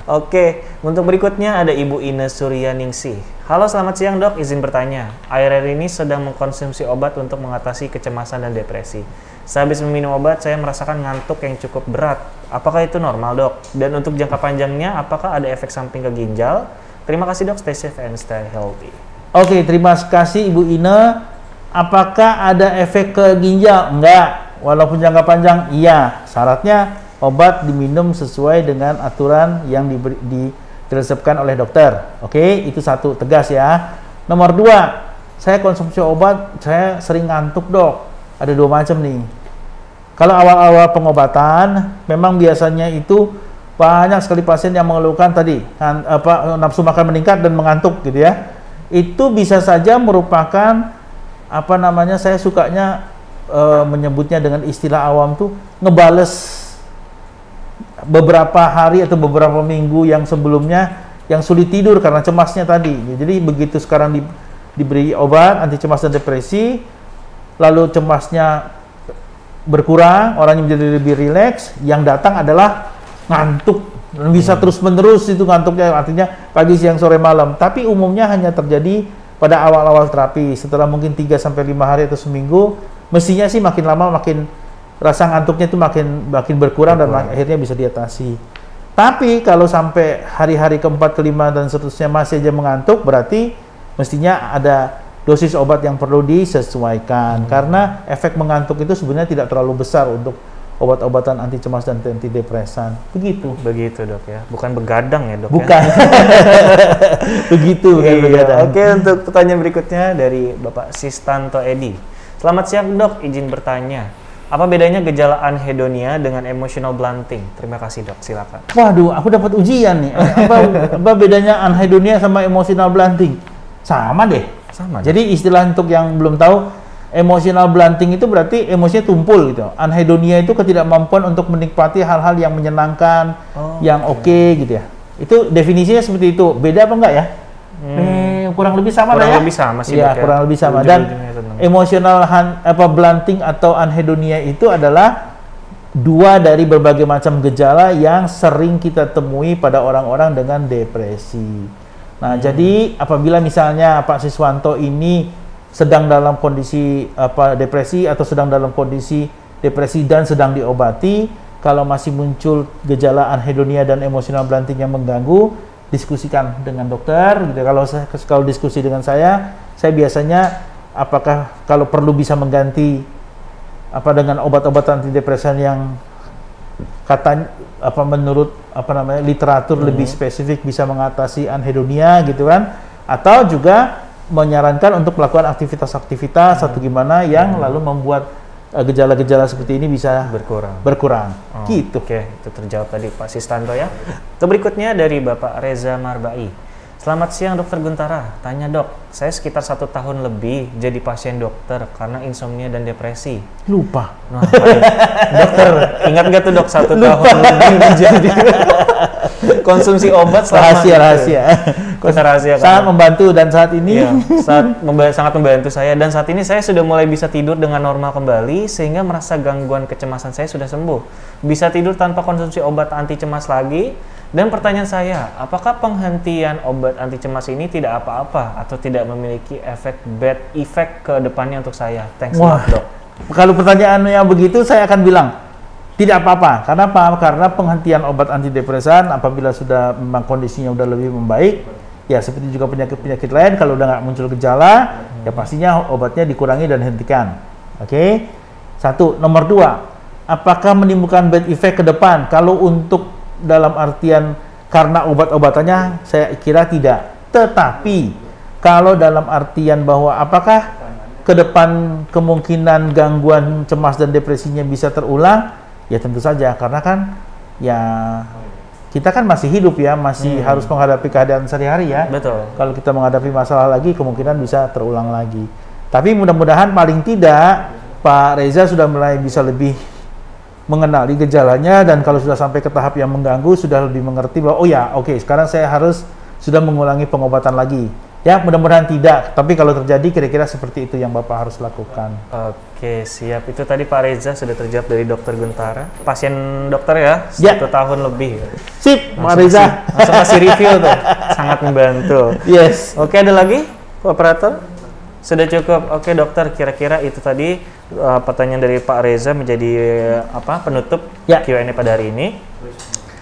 A: Oke, untuk berikutnya ada Ibu Ines Suryaningsih. Halo, selamat siang dok, izin bertanya. Akhir-akhir ini sedang mengkonsumsi obat untuk mengatasi kecemasan dan depresi. Sehabis meminum obat, saya merasakan ngantuk yang cukup berat. Apakah itu normal dok? Dan untuk jangka panjangnya, apakah ada efek samping ke ginjal? Terima kasih dok, stay safe and stay healthy.
B: Oke, terima kasih Ibu Ine. Apakah ada efek ke ginjal? Enggak. Walaupun jangka panjang, iya. Syaratnya obat diminum sesuai dengan aturan yang diresepkan oleh dokter. Oke, itu satu, tegas ya. Nomor 2, saya konsumsi obat, saya sering ngantuk dok. Ada 2 macam nih. Kalau awal-awal pengobatan, memang biasanya itu banyak sekali pasien yang mengeluhkan tadi, nafsu makan meningkat dan mengantuk gitu ya. Itu bisa saja merupakan saya sukanya menyebutnya dengan istilah awam tuh ngebales beberapa hari atau beberapa minggu yang sebelumnya yang sulit tidur karena cemasnya tadi. Jadi begitu sekarang diberi obat anti cemas dan depresi, lalu cemasnya berkurang, orangnya menjadi lebih rileks, yang datang adalah ngantuk Bisa terus-menerus itu ngantuknya, artinya pagi, siang, sore, malam. Tapi umumnya hanya terjadi pada awal-awal terapi. Setelah mungkin 3-5 hari atau seminggu, mestinya sih makin lama makin rasa ngantuknya itu makin berkurang dan akhirnya bisa diatasi. Tapi kalau sampai hari-hari keempat, kelima dan seterusnya masih aja mengantuk, berarti mestinya ada dosis obat yang perlu disesuaikan. Karena efek mengantuk itu sebenarnya tidak terlalu besar untuk obat-obatan anti cemas dan antidepresan. Begitu Dok ya. Bukan begadang ya Dok? Bukan. Ya? Begitu bukan begadang.
A: Oke, untuk pertanyaan berikutnya dari Bapak Sistanto Edi. Selamat siang Dok, izin bertanya. Apa bedanya gejala anhedonia dengan emotional blunting? Terima kasih Dok, silakan.
B: Waduh, aku dapat ujian nih. Apa bedanya anhedonia sama emotional blunting? Sama deh.
A: Sama.
B: Jadi istilah untuk yang belum tahu, emotional blunting itu berarti emosinya tumpul gitu. Anhedonia itu ketidakmampuan untuk menikmati hal-hal yang menyenangkan, yang oke gitu ya. Itu definisinya seperti itu. Beda apa enggak ya? Kurang lebih sama lah ya.
A: Kurang lebih sama sih.
B: Iya, kurang lebih sama. Dan emotional blunting atau anhedonia itu adalah dua dari berbagai macam gejala yang sering kita temui pada orang-orang dengan depresi. Nah, jadi apabila misalnya Pak Siswanto ini sedang dalam kondisi depresi atau sedang dalam kondisi depresi dan sedang diobati, kalau masih muncul gejala anhedonia dan emotional blunting yang mengganggu, diskusikan dengan dokter gitu. Kalau diskusi dengan saya biasanya apakah kalau perlu bisa mengganti dengan obat-obatan antidepresan yang menurut literatur lebih spesifik bisa mengatasi anhedonia gitu kan, atau juga menyarankan untuk melakukan aktivitas-aktivitas atau gimana yang lalu membuat gejala-gejala seperti ini bisa berkurang. Gitu.
A: Oke, itu terjawab tadi Pak Sistanto ya. Itu berikutnya dari Bapak Reza Marbai. Selamat siang Dokter Guntara. Tanya Dok, saya sekitar 1 tahun lebih jadi pasien dokter karena insomnia dan depresi.
B: Lupa.
A: Nah, dokter, ingat nggak tuh Dok 1 tahun lebih menjadi konsumsi obat selama
B: rahasia.
A: Rahasia
B: sangat membantu dan saat ini
A: sangat membantu saya, dan saat ini saya sudah mulai bisa tidur dengan normal kembali sehingga merasa gangguan kecemasan saya sudah sembuh. Bisa tidur tanpa konsumsi obat anti cemas lagi. Dan pertanyaan saya, apakah penghentian obat anti cemas ini tidak apa-apa atau tidak memiliki efek bad effect ke depannya untuk saya? Thanks Dok.
B: Kalau pertanyaannya begitu saya akan bilang tidak apa-apa. Karena apa? Karena penghentian obat antidepresan apabila sudah memang kondisinya sudah lebih membaik, ya seperti juga penyakit-penyakit lain, kalau udah nggak muncul gejala, ya pastinya obatnya dikurangi dan hentikan. Oke? 1. Nomor 2, apakah menimbulkan bad effect ke depan? Kalau untuk dalam artian karena obat-obatannya, saya kira tidak. Tetapi kalau dalam artian bahwa apakah ke depan kemungkinan gangguan cemas dan depresinya bisa terulang, ya tentu saja, karena kan ya kita kan masih hidup ya, masih harus menghadapi keadaan sehari-hari ya.
A: Betul.
B: Kalau kita menghadapi masalah lagi, kemungkinan bisa terulang lagi. Tapi mudah-mudahan paling tidak Pak Reza sudah mulai bisa lebih mengenali gejalanya, dan kalau sudah sampai ke tahap yang mengganggu, sudah lebih mengerti bahwa sekarang saya harus sudah mengulangi pengobatan lagi. Ya, mudah-mudahan tidak. Tapi kalau terjadi, kira-kira seperti itu yang Bapak harus lakukan.
A: Oke, siap. Itu tadi Pak Reza sudah terjawab dari Dokter Guntara. Pasien dokter ya, 1 tahun lebih.
B: Sip, Pak Reza.
A: Langsung kasih review tuh. Sangat membantu.
B: Yes.
A: Oke, ada lagi, Pak Operator? Sudah cukup. Oke, dokter, kira-kira itu tadi pertanyaan dari Pak Reza menjadi penutup Q&A pada hari ini.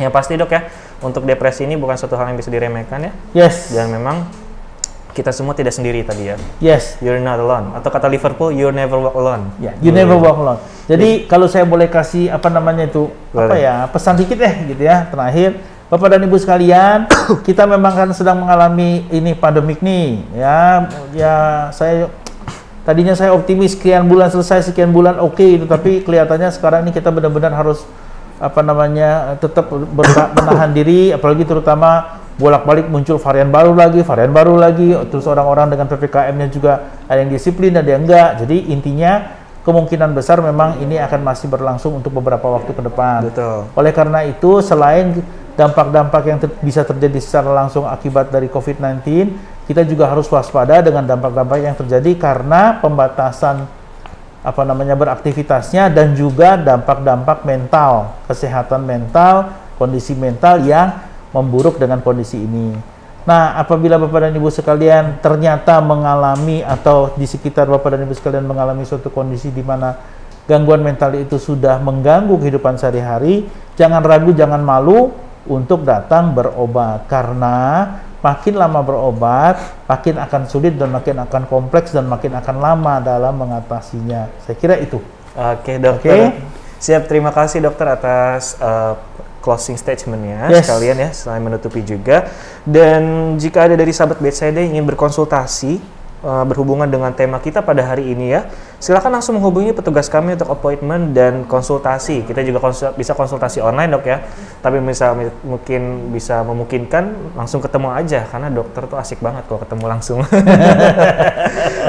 A: Yang pasti Dok ya, untuk depresi ini bukan suatu hal yang bisa diremehkan ya.
B: Yes.
A: Dan memang kita semua tidak sendiri tadi ya.
B: Yes.
A: You're not alone. Atau kata Liverpool, you never walk alone.
B: Ya, you never walk alone. Jadi kalau saya boleh kasih pesan dikit gitu ya, terakhir. Bapak dan Ibu sekalian, kita memang kan sedang mengalami ini pandemik nih, tadinya saya optimis sekian bulan selesai, sekian bulan oke, tapi kelihatannya sekarang ini kita benar-benar harus tetap menahan diri, apalagi terutama bolak-balik muncul varian baru lagi, terus orang-orang dengan PPKM-nya juga ada yang disiplin, ada yang enggak. Jadi intinya kemungkinan besar memang ini akan masih berlangsung untuk beberapa waktu ke depan.
A: Betul.
B: Oleh karena itu, selain dampak-dampak yang bisa terjadi secara langsung akibat dari COVID-19, kita juga harus waspada dengan dampak-dampak yang terjadi karena pembatasan beraktivitasnya, dan juga dampak-dampak mental, kesehatan mental kondisi mental yang memburuk dengan kondisi ini. Nah, apabila Bapak dan Ibu sekalian ternyata mengalami atau di sekitar Bapak dan Ibu sekalian mengalami suatu kondisi di mana gangguan mental itu sudah mengganggu kehidupan sehari-hari, jangan ragu, jangan malu untuk datang berobat, karena makin lama berobat, makin akan sulit dan makin akan kompleks dan makin akan lama dalam mengatasinya. Saya kira itu.
A: Oke, dokter. Siap, terima kasih dokter atas closing statement-nya sekalian ya, selain menutupi juga. Dan jika ada dari sahabat Bethsaida yang ingin berkonsultasi berhubungan dengan tema kita pada hari ini ya, silakan langsung menghubungi petugas kami untuk appointment dan konsultasi. Kita juga bisa konsultasi online dok ya, tapi mungkin bisa memungkinkan langsung ketemu aja, karena dokter tuh asik banget kalau ketemu langsung.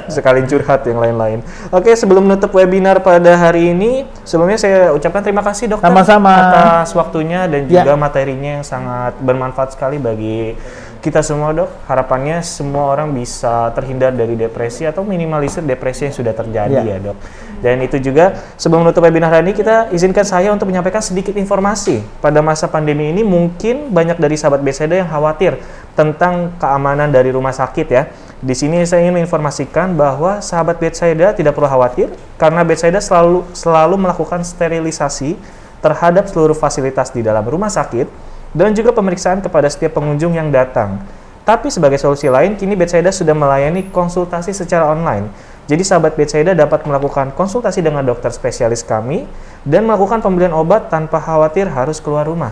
A: Sekalian curhat yang lain-lain. Oke, sebelum menutup webinar pada hari ini, sebelumnya saya ucapkan terima kasih dokter atas waktunya dan juga materinya yang sangat bermanfaat sekali bagi kita semua dok. Harapannya semua orang bisa terhindar dari depresi atau minimalisir depresi yang sudah terjadi ya dok. Dan itu juga sebelum menutup webinar hari ini, kita izinkan saya untuk menyampaikan sedikit informasi. Pada masa pandemi ini mungkin banyak dari sahabat Bethsaida yang khawatir tentang keamanan dari rumah sakit ya. Di sini saya ingin menginformasikan bahwa sahabat Bethsaida tidak perlu khawatir, karena Bethsaida selalu melakukan sterilisasi terhadap seluruh fasilitas di dalam rumah sakit dan juga pemeriksaan kepada setiap pengunjung yang datang. Tapi sebagai solusi lain, kini Bethsaida sudah melayani konsultasi secara online. Jadi sahabat Bethsaida dapat melakukan konsultasi dengan dokter spesialis kami dan melakukan pembelian obat tanpa khawatir harus keluar rumah.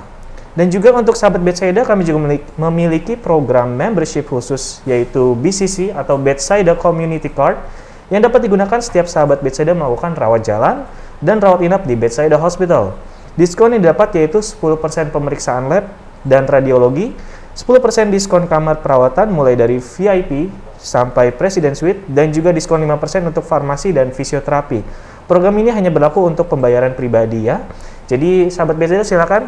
A: Dan juga untuk sahabat Bethsaida, kami juga memiliki program membership khusus, yaitu BCC atau Bethsaida Community Card, yang dapat digunakan setiap sahabat Bethsaida melakukan rawat jalan dan rawat inap di Bethsaida Hospital. Diskon yang didapat yaitu 10% pemeriksaan lab dan radiologi, 10% diskon kamar perawatan mulai dari VIP sampai Presiden Suite, dan juga diskon 5% untuk farmasi dan fisioterapi. Program ini hanya berlaku untuk pembayaran pribadi ya. Jadi sahabat Bethsaida silakan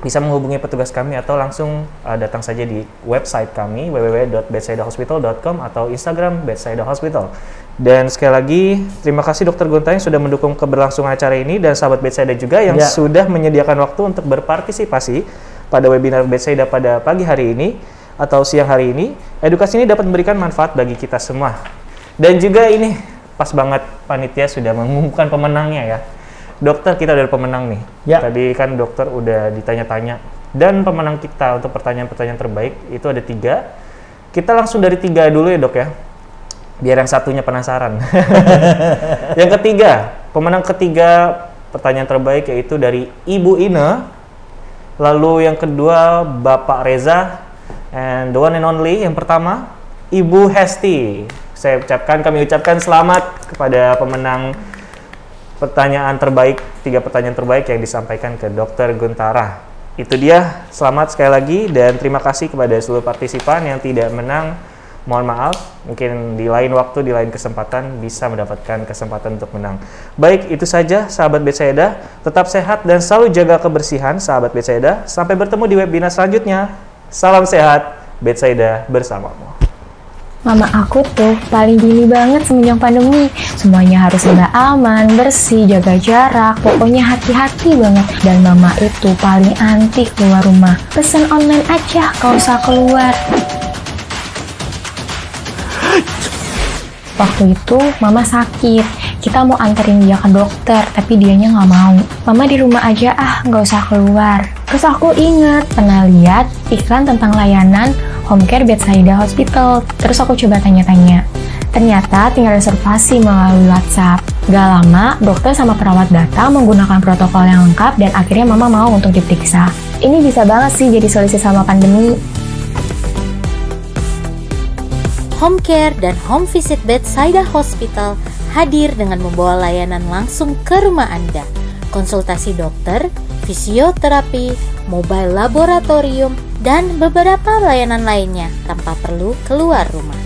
A: bisa menghubungi petugas kami atau langsung datang saja di website kami www.bethsaidahospital.com atau Instagram Bethsaida Hospital. Dan sekali lagi terima kasih Dr. Gonta yang sudah mendukung keberlangsungan acara ini, dan sahabat Bethsaida juga yang sudah menyediakan waktu untuk berpartisipasi pada webinar Bethsaida pada pagi hari ini atau siang hari ini. Edukasi ini dapat memberikan manfaat bagi kita semua. Dan juga ini pas banget panitia sudah mengumumkan pemenangnya ya. Dokter, kita udah pemenang nih. Tadi kan dokter udah ditanya-tanya. Dan pemenang kita untuk pertanyaan-pertanyaan terbaik itu ada 3. Kita langsung dari 3 dulu ya dok ya, biar yang satunya penasaran. Yang ketiga, pemenang ketiga pertanyaan terbaik yaitu dari Ibu Ine. Lalu yang kedua Bapak Reza. And the one and only yang pertama Ibu Hesti. Kami ucapkan selamat kepada pemenang pertanyaan terbaik, 3 pertanyaan terbaik yang disampaikan ke Dr. Guntara. Itu dia, selamat sekali lagi, dan terima kasih kepada seluruh partisipan yang tidak menang. Mohon maaf, mungkin di lain waktu, di lain kesempatan bisa mendapatkan kesempatan untuk menang. Baik, itu saja sahabat Bethsaida. Tetap sehat dan selalu jaga kebersihan sahabat Bethsaida. Sampai bertemu di webinar selanjutnya. Salam sehat, Bethsaida bersamamu.
H: Mama aku tuh paling gini banget semenjak pandemi. Semuanya harus serba aman, bersih, jaga jarak, pokoknya hati-hati banget. Dan mama itu paling anti keluar rumah. Pesan online aja, gak usah keluar. Waktu itu mama sakit, kita mau anterin dia ke dokter, tapi dianya nggak mau. Mama di rumah aja nggak usah keluar. Terus aku inget pernah lihat iklan tentang layanan home care Bethsaida Hospital. Terus aku coba tanya-tanya. Ternyata tinggal reservasi melalui WhatsApp. Gak lama, dokter sama perawat datang menggunakan protokol yang lengkap dan akhirnya mama mau untuk diperiksa. Ini bisa banget sih jadi solusi selama pandemi.
I: Home Care dan Home Visit Bethsaida Hospital hadir dengan membawa layanan langsung ke rumah Anda. Konsultasi dokter, fisioterapi, mobile laboratorium, dan beberapa layanan lainnya tanpa perlu keluar rumah.